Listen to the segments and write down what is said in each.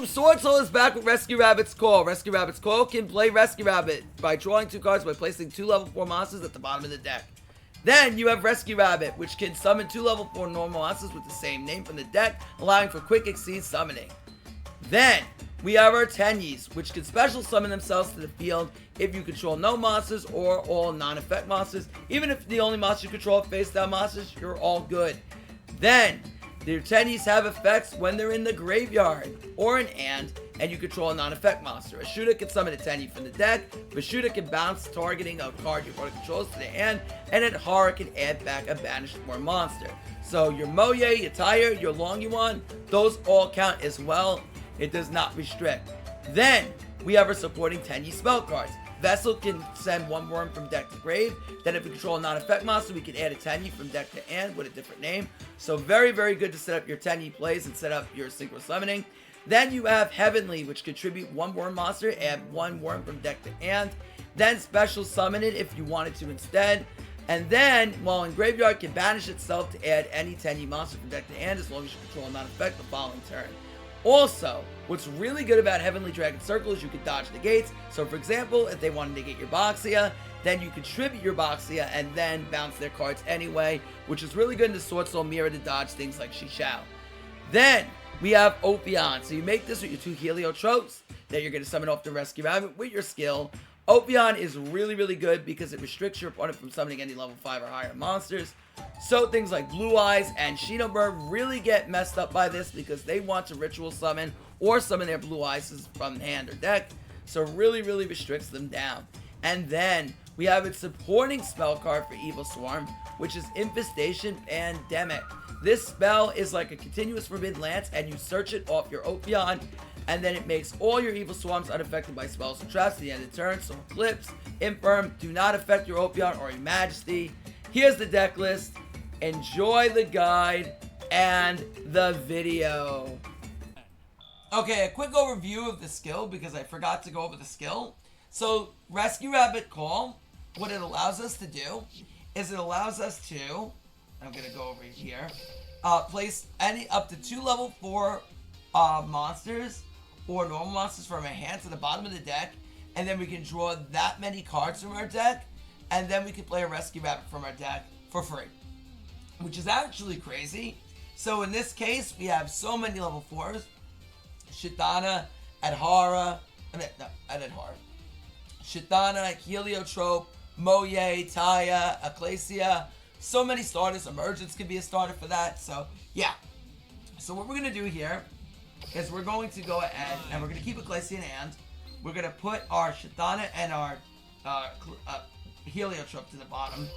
YouTube, Swordsoul is back with Rescue Rabbit's Call. Rescue Rabbit's Call can play Rescue Rabbit by drawing 2 cards by placing 2 level 4 monsters at the bottom of the deck. Then you have Rescue Rabbit, which can summon 2 level 4 normal monsters with the same name from the deck, allowing for quick exceed summoning. Then we have our Tenyis, which can special summon themselves to the field if you control no monsters or all non-effect monsters. Even if the only monster you control are face-down monsters, you're all good. Then their Tenyis have effects when they're in the graveyard or an and you control a non-effect monster. A shooter can summon a Tenyi from the deck, but shooter can bounce targeting a card your opponent controls to the hand, and then horror can add back a banished or monster. So your Moye, your Tyre, your Longyuan, those all count as well. It does not restrict. Then we have our supporting Tenyi spell cards. Vessel can send 1 worm from deck to grave. Then if we control a non-effect monster, we can add a Tenyi from deck to hand with a different name. So very, very good to set up your Tenyi plays and set up your synchro summoning. Then you have Heavenly, which contribute 1 worm monster, add 1 worm from deck to hand. Then special summon it if you wanted to instead. And then, while in graveyard, can banish itself to add any Tenyi monster from deck to hand as long as you control a non-effect the following turn. Also, what's really good about Heavenly Dragon Circle is you can dodge negates. So for example, if they want to negate your Boxia, then you contribute your Boxia and then bounce their cards anyway, which is really good in the Swordsoul Mirror to dodge things like Shishao. Then we have Ophion. So you make this with your 2 Heliotropes that you're going to summon off the Rescue Rabbit with your skill. Ophion is really, really good because it restricts your opponent from summoning any level 5 or higher monsters. So things like Blue Eyes and Shinobird really get messed up by this because they want to ritual summon or summon their Blue Eyes from hand or deck. So really, really restricts them down. And then we have its supporting spell card for Evilswarm, which is Infestation Pandemic. This spell is like a continuous Forbidden Lance, and you search it off your Ophion, and then it makes all your Evil Swarms unaffected by spells and traps at the end of the turn. So Eclipse, Infirm, do not affect your Ophion or your Majesty. Here's the deck list. Enjoy the guide and the video. Okay, a quick overview of the skill because I forgot to go over the skill. So Rescue Rabbit Call, what it allows us to do is it allows us to, I'm going to go over here, place any up to 2 level 4 monsters or normal monsters from our hand to the bottom of the deck, and then we can draw that many cards from our deck, and then we can play a Rescue Rabbit from our deck for free, which is actually crazy. So in this case, we have so many level 4s, Shitana, Adhara, Shitana, Heliotrope, Moye, Taya, Ecclesia, so many starters. Emergence could be a starter for that. So yeah, so what we're going to do here is we're going to go ahead and we're going to keep Ecclesia in hand. We're going to put our Shitana and our Heliotrope to the bottom.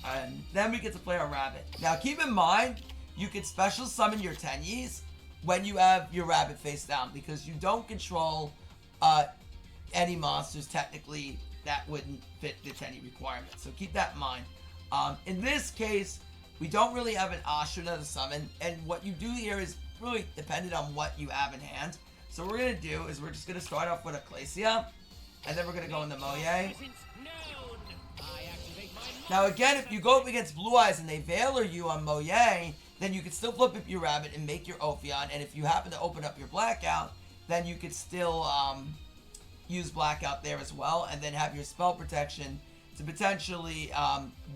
And then we get to play our Rabbit. Now keep in mind, you can special summon your Tenyis when you have your Rabbit face down, because you don't control any monsters technically that wouldn't fit the Tenyi requirement. So keep that in mind. In this case, we don't really have an Ashuna to summon, and what you do here is really dependent on what you have in hand. So what we're going to do is we're just going to start off with Ecclesia, and then we're going to go into Moye. Now again, if you go up against Blue Eyes and they Veiler you on Moye, then you can still flip up your Rabbit and make your Ophion, and if you happen to open up your Blackout, then you could still use Blackout there as well, and then have your spell protection to potentially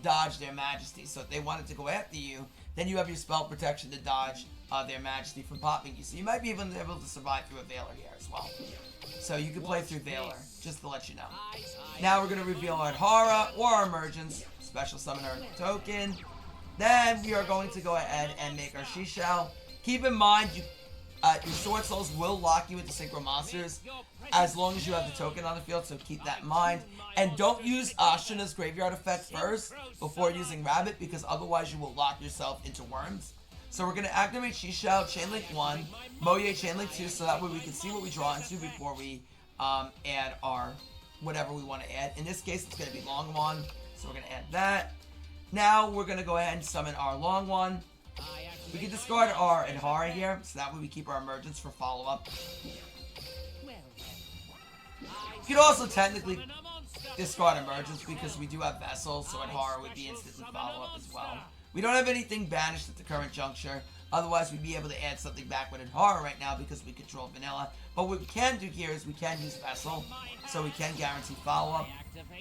dodge their Majesty. So if they wanted to go after you, then you have your spell protection to dodge their Majesty from popping you. So you might be even able to survive through a Veiler here as well. So you can play through Veiler, just to let you know. Now we're going to reveal our Adhara or our Emergence, special summon our token. Then we are going to go ahead and make our Shishao. Keep in mind, your Sword Souls will lock you into Synchro Monsters as long as you have the token on the field, so keep that in mind. And don't use Ashuna's Graveyard Effect first before using Rabbit, because otherwise you will lock yourself into Worms. So we're going to activate Shishao, Chainlink 1, Moye, Chainlink 2, so that way we can see what we draw into before we add our whatever we want to add. In this case, it's going to be Longyuan, so we're going to add that. Now we're going to go ahead and summon our Longyuan. We can discard our Adhara here, so that way we keep our Emergence for follow-up. You could also technically discard Emergence because we do have Vessel, so Adhara would be instantly follow-up as well. We don't have anything banished at the current juncture, Otherwise, we'd be able to add something back with Horror right now because we control Vanilla. But what we can do here is we can use Vessel, so we can guarantee follow-up.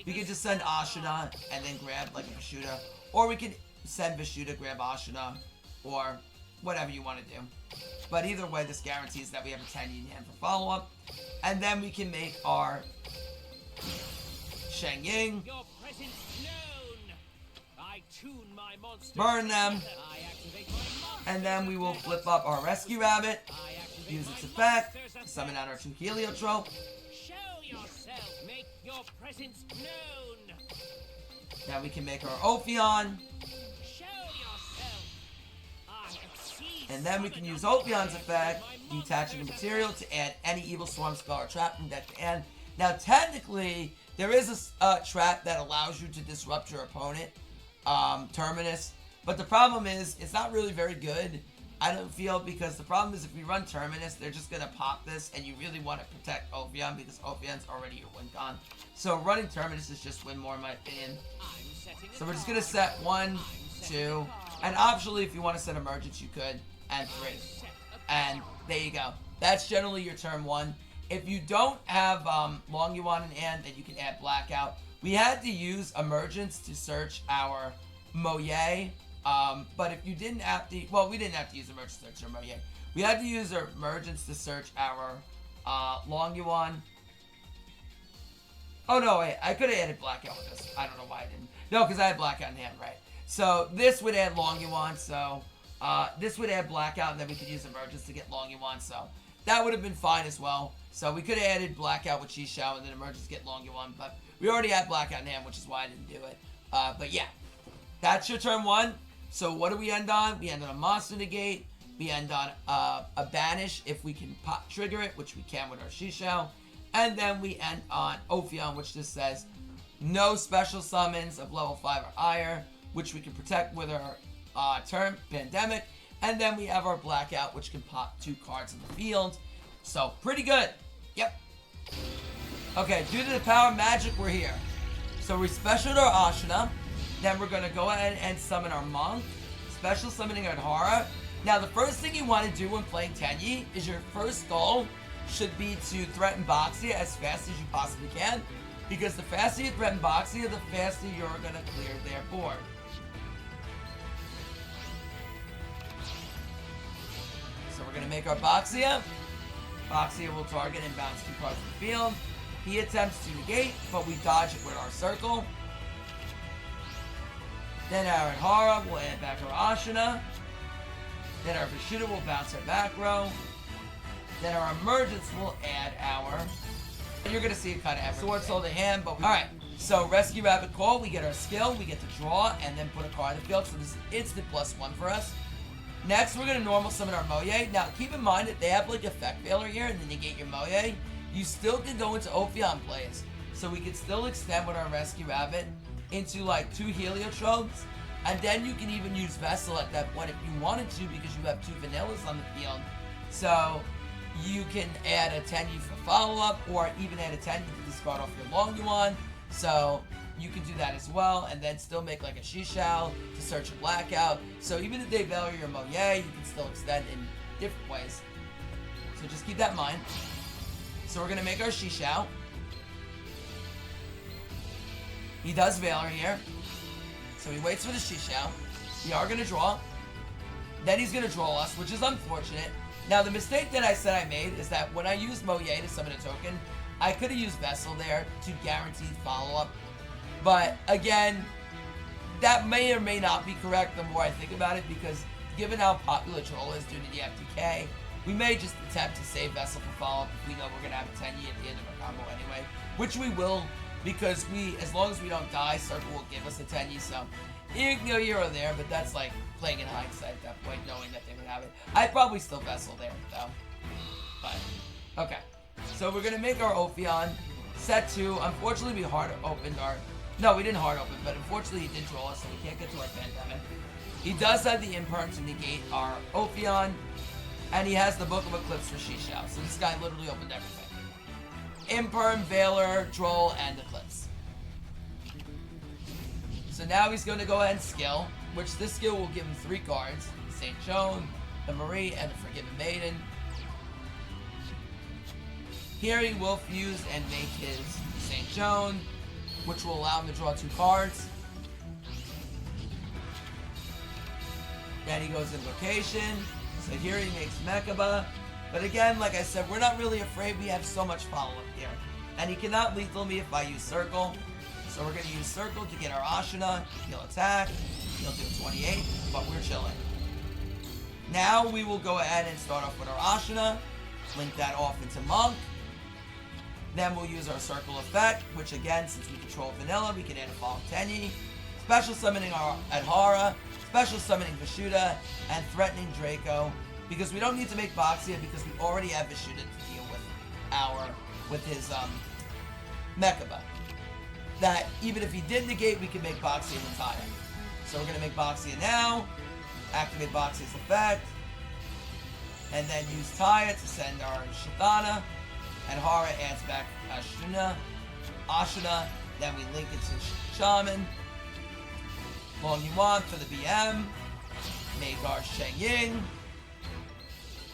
We can just send Ashina and then grab like a Vishuda. Or we can send Vishuda, grab Ashina, or whatever you want to do. But either way, this guarantees that we have a Tenyi in hand for follow-up. And then we can make our Shang Ying. Burn them. And then we will flip up our Rescue Rabbit. Use its effect. Summon out our 2 Heliotrope. Now we can make our Ophion. And then we can use Ophion's effect, detaching the material, to add any Evilswarm spell or trap from deck to hand. Now, technically, there is a trap that allows you to disrupt your opponent, Terminus. But the problem is, it's not really very good, I don't feel, because the problem is if we run Terminus, they're just going to pop this, and you really want to protect Ophion, because Ophion's already your win con. So running Terminus is just win more, in my opinion. So we're just going to set 1, 2, and optionally, if you want to set Emergence, you could. And 3. And there you go. That's generally your turn 1. If you don't have Long Yuan in hand, then you can add Blackout. We had to use Emergence to search our Moye. But if you didn't have to... Well, we didn't have to use Emergence to search our Moye. We had to use our Emergence to search our Long Yuan. Oh, no, wait. I could have added Blackout with this. I don't know why I didn't. No, because I had Blackout in hand, right. So this would add Long Yuan, so... this would add Blackout, and then we could use Emergence to get Long Yuan, so that would have been fine as well. So we could have added Blackout with Shishao, and then Emergence get Long Yuan, but we already had Blackout in hand, which is why I didn't do it. But yeah, that's your turn 1. So what do we end on? We end on a Monster Negate. We end on a Banish if we can pop trigger it, which we can with our Shishao. And then we end on Ophion, which just says no special summons of level 5 or higher, which we can protect with our turn, Pandemic, and then we have our Blackout, which can pop 2 cards in the field. So, pretty good. Yep. Okay, due to the power of magic, we're here. So, we specialed our Ashina. Then we're going to go ahead and summon our Monk. Special summoning our Hara. Now, the first thing you want to do when playing Tenyi is your first goal should be to threaten Boxia as fast as you possibly can. Because the faster you threaten Boxia, the faster you're going to clear their board. So we're going to make our Boxia. Boxia will target and bounce 2 cards from the field. He attempts to negate, but we dodge it with our circle. Then our Hara will add back our Ashina. Then our Vishuda will bounce our back row. Then our Emergence will add our... You're going to see it kind of everywhere. Swordsoul Tenyi, but alright, so Rescue Rabbit Call, we get our skill, we get to draw, and then put a card in the field, so this is instant +1 for us. Next, we're going to normal summon our Moye. Now, keep in mind that they have like effect failure here, and then you get your Moye. You still can go into Ophion plays. So we can still extend with our Rescue Rabbit into like 2 Heliotropes. And then you can even use Vessel at that point if you wanted to, because you have 2 Vanillas on the field. So you can add a Tenyi for follow-up, or even add a Tenyi to discard off your Long Yuan. So you can do that as well, and then still make like a Shishao to search a Blackout. So even if they value your Moye, you can still extend in different ways. So just keep that in mind. So we're going to make our Shishao. He does Valor here. So he waits for the Shishao. We are going to draw. Then he's going to draw us, which is unfortunate. Now, the mistake that I said I made is that when I used Moye to summon a token, I could have used Vessel there to guarantee follow-up. But, again, that may or may not be correct the more I think about it, because given how popular Troll is due to the FTK, we may just attempt to save Vessel for follow-up if we know we're going to have a Tenyi at the end of our combo anyway. Which we will, because as long as we don't die, Circle will give us a Tenyi, so you can go here or there, but that's like playing in hindsight at that point, knowing that they would have it. I'd probably still Vessel there, though. But, okay. So we're going to make our Ophion. Set 2. Unfortunately, we hard opened our... No, we didn't hard open, but unfortunately he did draw us, so we can't get to our Pandemic. He does have the Imperm to negate our Ophion, and he has the Book of Eclipse for Shishao, so this guy literally opened everything. Imperm, Valor, Droll, and Eclipse. So now he's going to go ahead and skill, which this skill will give him 3 cards. St. Joan, the Marie, and the Forgiven Maiden. Here he will fuse and make his St. Joan, which will allow him to draw 2 cards. Then he goes Invocation. So here he makes Mechaba. But again, like I said, we're not really afraid. We have so much follow-up here. And he cannot lethal me if I use Circle. So we're going to use Circle to get our Ashina. He'll attack. He'll do 28, but we're chilling. Now we will go ahead and start off with our Ashina. Link that off into Monk. Then we'll use our Circle effect, which again, since we control Vanilla, we can add a Swordsoul Tenyi. Special summoning our Adhara. Special summoning Vishuddha. And threatening Draco. Because we don't need to make Boxia because we already have Vishuddha to deal with his Mechaba. That even if he did negate, we can make Boxia and Taya. So we're going to make Boxia now. Activate Boxia's effect. And then use Taya to send our Shithana. And Hara adds back Ashina. Then we link it to Shaman. Long Yuan for the BM. Make our Sheng Ying.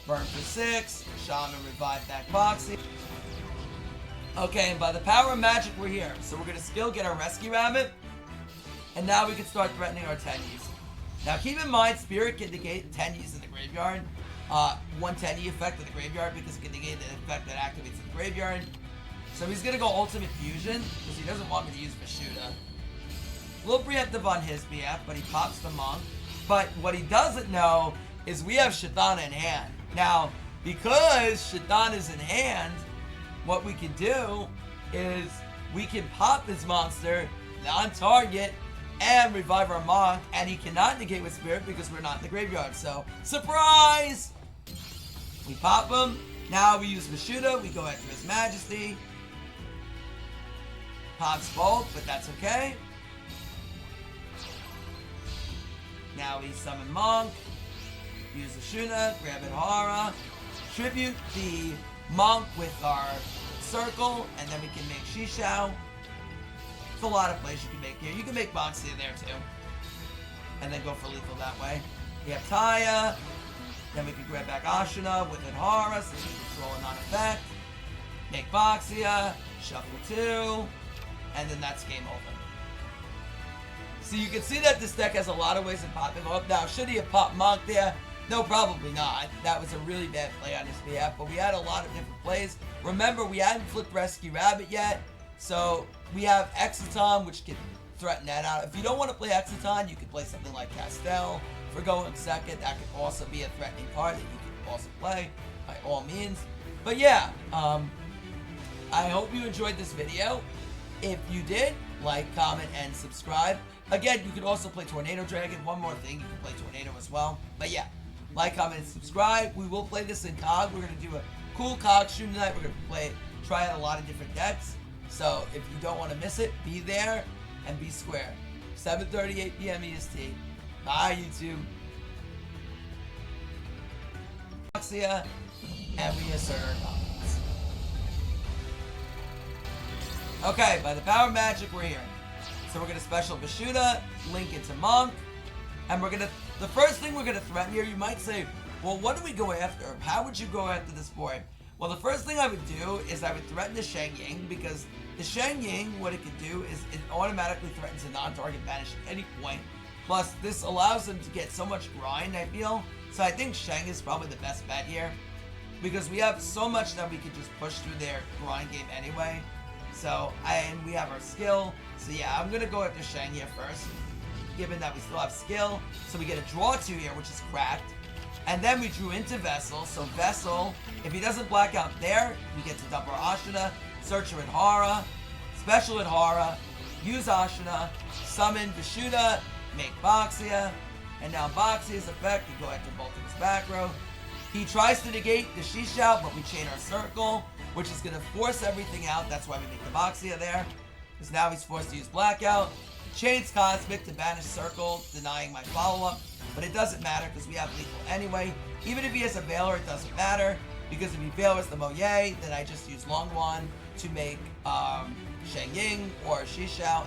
Burn for 6. Shaman revive back Boxia. Okay, and by the power of magic, we're here. So we're going to skill get our Rescue Rabbit. And now we can start threatening our Tenyis. Now keep in mind, Spirit can negate Tenyis in the graveyard. 1 Tenyi effect in the graveyard because it can negate the effect that activates in the graveyard. So he's going to go Ultimate Fusion because he doesn't want me to use Vishuddha. A little preemptive on his BF, but he pops the Monk. But what he doesn't know is we have Shithana in hand. Now, because Shithana is in hand, what we can do is we can pop this monster on target and revive our Monk, and he cannot negate with Spirit because we're not in the graveyard. So, surprise! We pop him. Now we use Vishuddha. We go after His Majesty. Pops both, but that's okay. Now we summon Monk. Use Ashuna, grab Adhara. Tribute the Monk with our Circle, and then we can make Shishao. There's a lot of plays you can make here. You can make Boxia there too. And then go for lethal that way. We have Taya. Then we can grab back Ashina with Adhara, so we can control a non-effect. Make Boxia. Shuffle 2. And then that's game over. So you can see that this deck has a lot of ways of popping up. Now, should he have popped Monk there? No, probably not. That was a really bad play on his behalf, but we had a lot of different plays. Remember, we hadn't flipped Rescue Rabbit yet, so we have Exiton, which can threaten that out. If you don't want to play Exiton, you can play something like Castel for going second. That could also be a threatening card that you can also play, by all means. But yeah, I hope you enjoyed this video. If you did, like, comment, and subscribe. Again, you can also play Tornado Dragon. One more thing, you can play Tornado as well. But yeah, like, comment, and subscribe. We will play this in COG. We're going to do a cool COG stream tonight. We're going to try out a lot of different decks. So if you don't want to miss it, be there and be square. 7:38 p.m. EST. Bye, YouTube. And we assert our dominance. Okay, by the power of magic, we're here. So we're going to special Vishuddha, link into Monk, and we're going to, the first thing we're going to threaten here, you might say, well, what do we go after? How would you go after this boy? Well, the first thing I would do is I would threaten the Sheng Ying, because the Sheng Ying, what it could do is it automatically threatens a non-target banish at any point. Plus, this allows them to get so much grind, I feel. So I think Sheng is probably the best bet here, because we have so much that we could just push through their grind game anyway. So, and we have our skill. So yeah, I'm going to go after Sheng here first, given that we still have skill. So we get a draw 2 here, which is cracked. And then we drew into Vessel. So Vessel, if he doesn't black out there, we get to dump our Ashina, search her Adhara, special Adhara, use Ashina, summon Vishuddha, make Boxia, and now Boxia's effect, we go after both of his back row. He tries to negate the Shishao, but we chain our Circle, which is going to force everything out. That's why we make the Boxia there, because now he's forced to use Blackout. Chains Cosmic to banish Circle, denying my follow-up, but it doesn't matter because we have lethal anyway. Even if he has a Veiler, it doesn't matter, because if he Veilers the Moye, then I just use Long Wan to make Sheng Ying or Shishao,